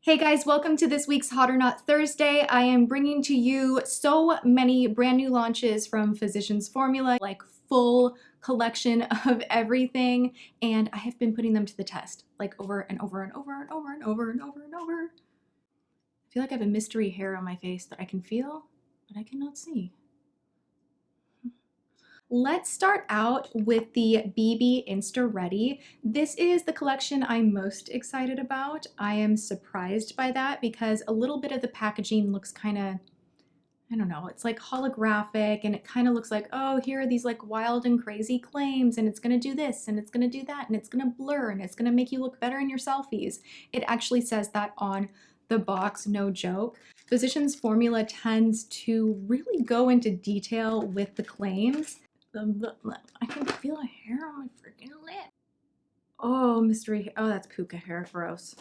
Hey guys, welcome to this week's Hot or Not Thursday. I am bringing to you so many brand new launches from Physicians Formula, like full collection of everything, and I have been putting them to the test, like over and over and over and over and over and over and over. I feel like I have a mystery hair on my face that I can feel, but I cannot see. Let's start out with the BB Insta Ready. This is the collection I'm most excited about. I am surprised by that because a little bit of the packaging looks kind of, I don't know, it's like holographic and it kind of looks like, oh, here are these like wild and crazy claims and it's going to do this and it's going to do that and it's going to blur and it's going to make you look better in your selfies. It actually says that on the box, no joke. Physicians Formula tends to really go into detail with the claims. I can feel a hair on my freaking lip. Oh, mystery. Oh, that's puka hair. Gross.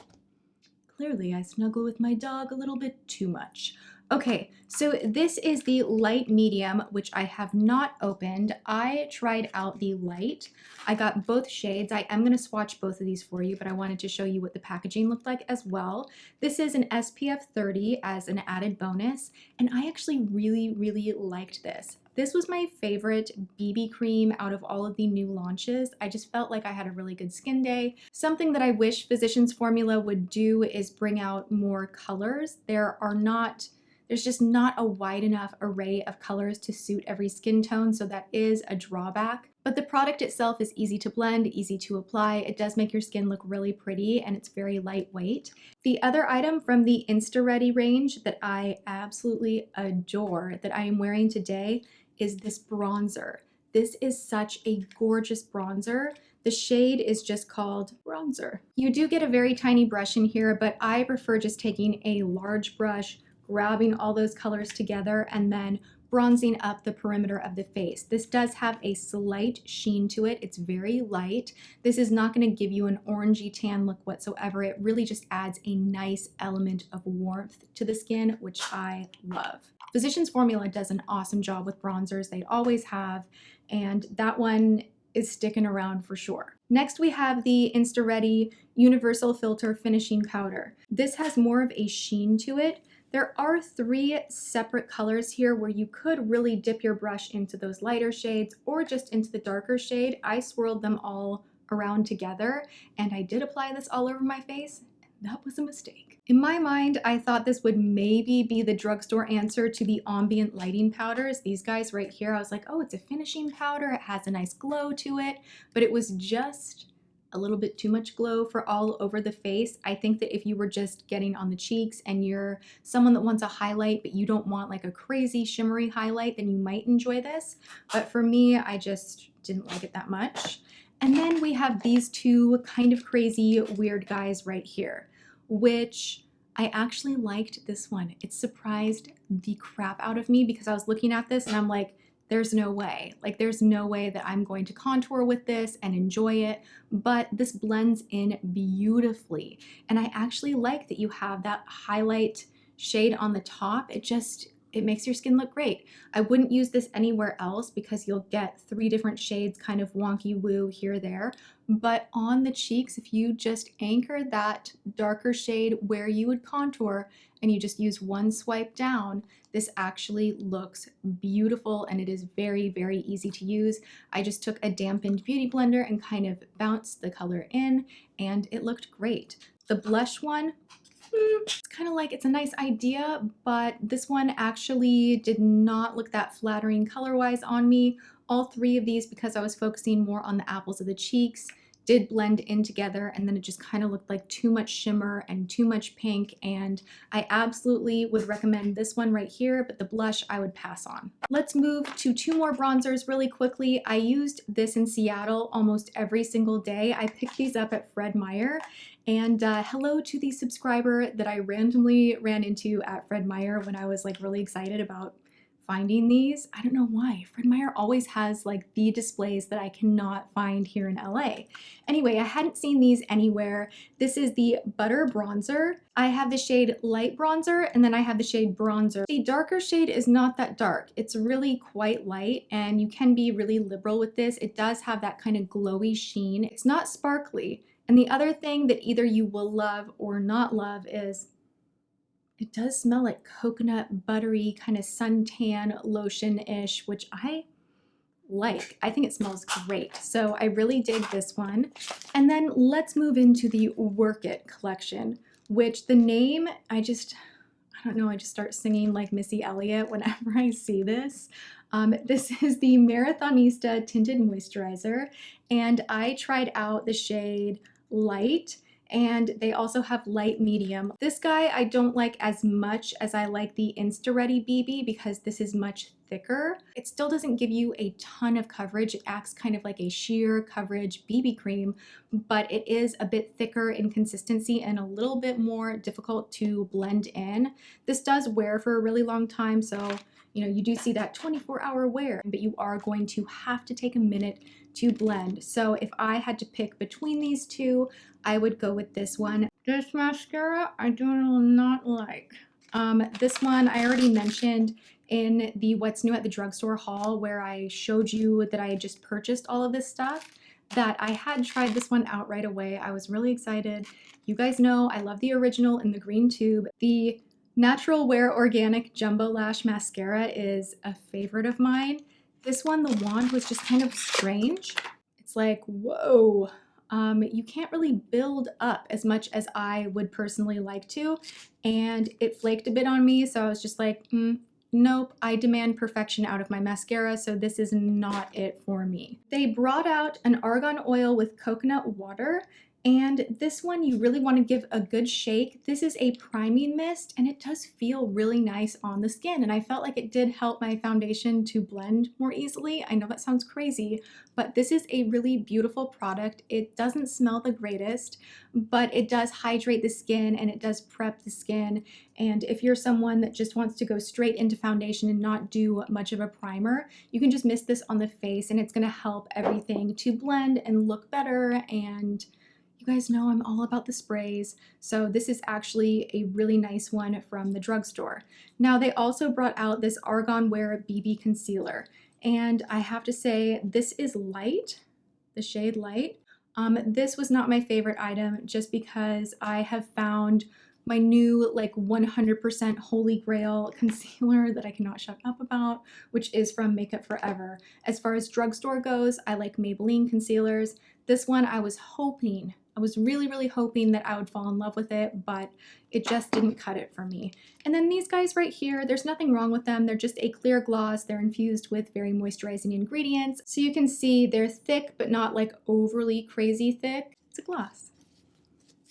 Clearly, I snuggle with my dog a little bit too much. Okay, so this is the light medium, which I have not opened. I tried out the light. I got both shades. I am going to swatch both of these for you, but I wanted to show you what the packaging looked like as well. This is an SPF 30 as an added bonus, and I actually really liked this. This was my favorite BB cream out of all of the new launches. I just felt like I had a really good skin day. Something that I wish Physicians Formula would do is bring out more colors. There's just not a wide enough array of colors to suit every skin tone, so that is a drawback. But the product itself is easy to blend, easy to apply. It does make your skin look really pretty and it's very lightweight. The other item from the Insta Ready range that I absolutely adore that I am wearing today is this bronzer. This is such a gorgeous bronzer. The shade is just called bronzer. You do get a very tiny brush in here, but I prefer just taking a large brush, grabbing all those colors together, and then bronzing up the perimeter of the face. This does have a slight sheen to it. It's very light. This is not going to give you an orangey tan look whatsoever. It really just adds a nice element of warmth to the skin, which I love. Physicians Formula does an awesome job with bronzers. They always have, and that one is sticking around for sure. Next, we have the Insta Ready Universal Filter Finishing Powder. This has more of a sheen to it. There are 3 separate colors here where you could really dip your brush into those lighter shades or just into the darker shade. I swirled them all around together and I did apply this all over my face. That was a mistake. In my mind, I thought this would maybe be the drugstore answer to the ambient lighting powders. These guys right here, I was like, oh, it's a finishing powder. It has a nice glow to it, but it was just a little bit too much glow for all over the face. I think that if you were just getting on the cheeks and you're someone that wants a highlight, but you don't want like a crazy shimmery highlight, then you might enjoy this. But for me, I just didn't like it that much. And then we have these 2 kind of crazy weird guys right here, which I actually liked this one. It surprised the crap out of me because I was looking at this and I'm like, there's no way. Like, there's no way that I'm going to contour with this and enjoy it, but this blends in beautifully. And I actually like that you have that highlight shade on the top. It makes your skin look great. I wouldn't use this anywhere else because you'll get 3 different shades kind of wonky woo here, there. But on the cheeks, if you just anchor that darker shade where you would contour and you just use one swipe down, this actually looks beautiful and it is very easy to use. I just took a dampened beauty blender and kind of bounced the color in and it looked great. The blush one, it's kind of like, it's a nice idea, but this one actually did not look that flattering color-wise on me. All 3 of these, because I was focusing more on the apples of the cheeks, did blend in together, and then it just kind of looked like too much shimmer and too much pink, and I absolutely would recommend this one right here, but the blush I would pass on. Let's move to 2 more bronzers really quickly. I used this in Seattle almost every single day. I picked these up at Fred Meyer, and hello to the subscriber that I randomly ran into at Fred Meyer when I was like really excited about finding these. I don't know why. Fred Meyer always has like the displays that I cannot find here in LA. Anyway, I hadn't seen these anywhere. This is the Butter Bronzer. I have the shade Light Bronzer and then I have the shade Bronzer. The darker shade is not that dark. It's really quite light and you can be really liberal with this. It does have that kind of glowy sheen. It's not sparkly. And the other thing that either you will love or not love is it does smell like coconut buttery kind of suntan lotion-ish, which I like. I think it smells great. So I really dig this one. And then let's move into the Work It collection, which the name, I don't know, I just start singing like Missy Elliott whenever I see this. This is the Marathonista Tinted Moisturizer, and I tried out the shade Light, and they also have light medium. This guy I don't like as much as I like the Insta Ready BB because this is much thicker. It still doesn't give you a ton of coverage. It acts kind of like a sheer coverage BB cream, but it is a bit thicker in consistency and a little bit more difficult to blend in. This does wear for a really long time, so you know, you do see that 24-hour wear, but you are going to have to take a minute to blend. So if I had to pick between these two, I would go with this one. This mascara I do not like. This one I already mentioned in the What's New at the Drugstore haul, where I showed you that I had just purchased all of this stuff, that I had tried this one out right away. I was really excited. You guys know I love the original in the green tube. The Natural Wear Organic Jumbo Lash Mascara is a favorite of mine. This one, the wand was just kind of strange. It's like, whoa, you can't really build up as much as I would personally like to. And it flaked a bit on me, so I was just like, nope, I demand perfection out of my mascara, so this is not it for me. They brought out an argan oil with coconut water, and this one you really want to give a good shake. This is a priming mist, and it does feel really nice on the skin, and I felt like it did help my foundation to blend more easily. I know that sounds crazy, but this is a really beautiful product. It doesn't smell the greatest, but it does hydrate the skin and it does prep the skin. And if you're someone that just wants to go straight into foundation and not do much of a primer, you can just mist this on the face and it's going to help everything to blend and look better. And you guys know I'm all about the sprays, so this is actually a really nice one from the drugstore. Now they also brought out this Argan Wear BB Concealer, and I have to say this is light, the shade Light. This was not my favorite item just because I have found my new like 100% holy grail concealer that I cannot shut up about, which is from Makeup Forever. As far as drugstore goes, I like Maybelline concealers. This one I was really hoping that I would fall in love with it, but it just didn't cut it for me. And then these guys right here, there's nothing wrong with them. They're just a clear gloss. They're infused with very moisturizing ingredients. So you can see they're thick, but not like overly crazy thick. It's a gloss.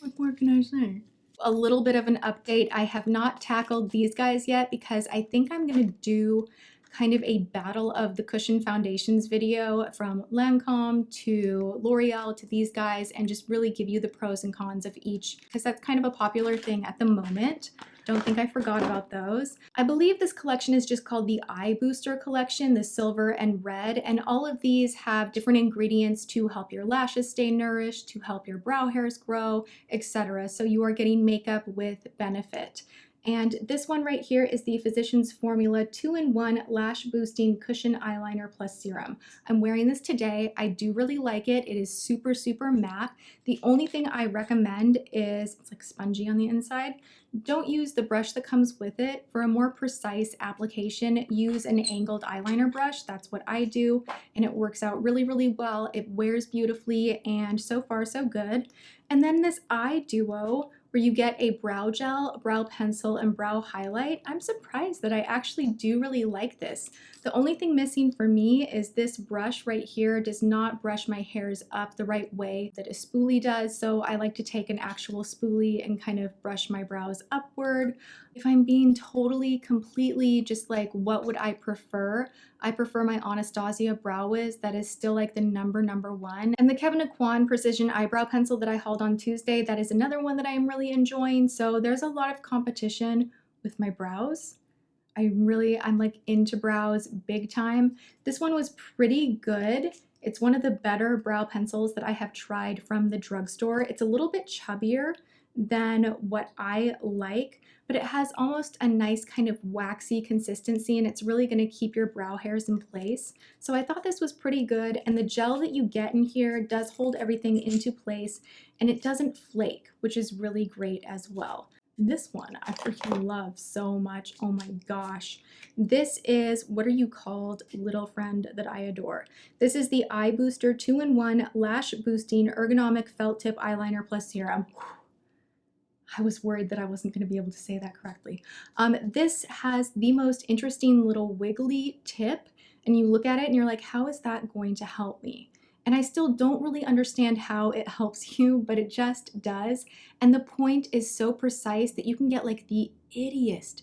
What more can I say? A little bit of an update. I have not tackled these guys yet because I think I'm gonna do kind of a battle of the cushion foundations video, from Lancome to L'Oreal to these guys, and just really give you the pros and cons of each, because that's kind of a popular thing at the moment. Don't think I forgot about those. I believe this collection is just called the Eye Booster collection, the silver and red, and all of these have different ingredients to help your lashes stay nourished, to help your brow hairs grow, etc. So you are getting makeup with benefit. And this one right here is the Physicians Formula 2-in-1 Lash Boosting Cushion Eyeliner Plus Serum. I'm wearing this today. I do really like it. It is super matte. The only thing I recommend is, it's like spongy on the inside. Don't use the brush that comes with it. For a more precise application, use an angled eyeliner brush. That's what I do, and it works out really well. It wears beautifully, and so far so good. And then this eye duo, where you get a brow gel, brow pencil, and brow highlight. I'm surprised that I actually do really like this. The only thing missing for me is this brush right here does not brush my hairs up the right way that a spoolie does, so I like to take an actual spoolie and kind of brush my brows upward. If I'm being totally, completely just like, what would I prefer? I prefer my Anastasia Brow Wiz. That is still like the number one. And the Kevyn Aucoin Precision Eyebrow Pencil that I hauled on Tuesday, that is another one that I am really enjoying. So there's a lot of competition with my brows. I'm like into brows big time. This one was pretty good. It's one of the better brow pencils that I have tried from the drugstore. It's a little bit chubbier than what I like, but it has almost a nice kind of waxy consistency, and it's really gonna keep your brow hairs in place. So I thought this was pretty good, and the gel that you get in here does hold everything into place, and it doesn't flake, which is really great as well. This one I freaking love so much. Oh my gosh. This is, what are you called, little friend that I adore. This is the Eye Booster 2-in-1 Lash Boosting Ergonomic Felt Tip Eyeliner plus Serum. I was worried that I wasn't going to be able to say that correctly. This has the most interesting little wiggly tip, and you look at it and you're like, how is that going to help me? And I still don't really understand how it helps you, but it just does. And the point is so precise that you can get like the ittiest,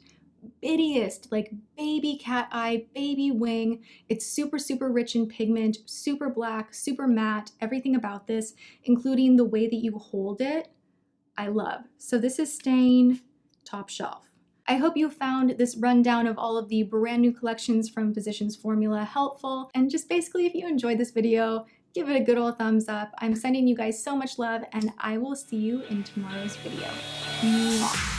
like baby cat eye, baby wing. It's super, super rich in pigment, super black, super matte, everything about this, including the way that you hold it, I love. So this is staying top shelf. I hope you found this rundown of all of the brand new collections from Physicians Formula helpful. And just basically, if you enjoyed this video, give it a good old thumbs up. I'm sending you guys so much love, and I will see you in tomorrow's video. Mwah.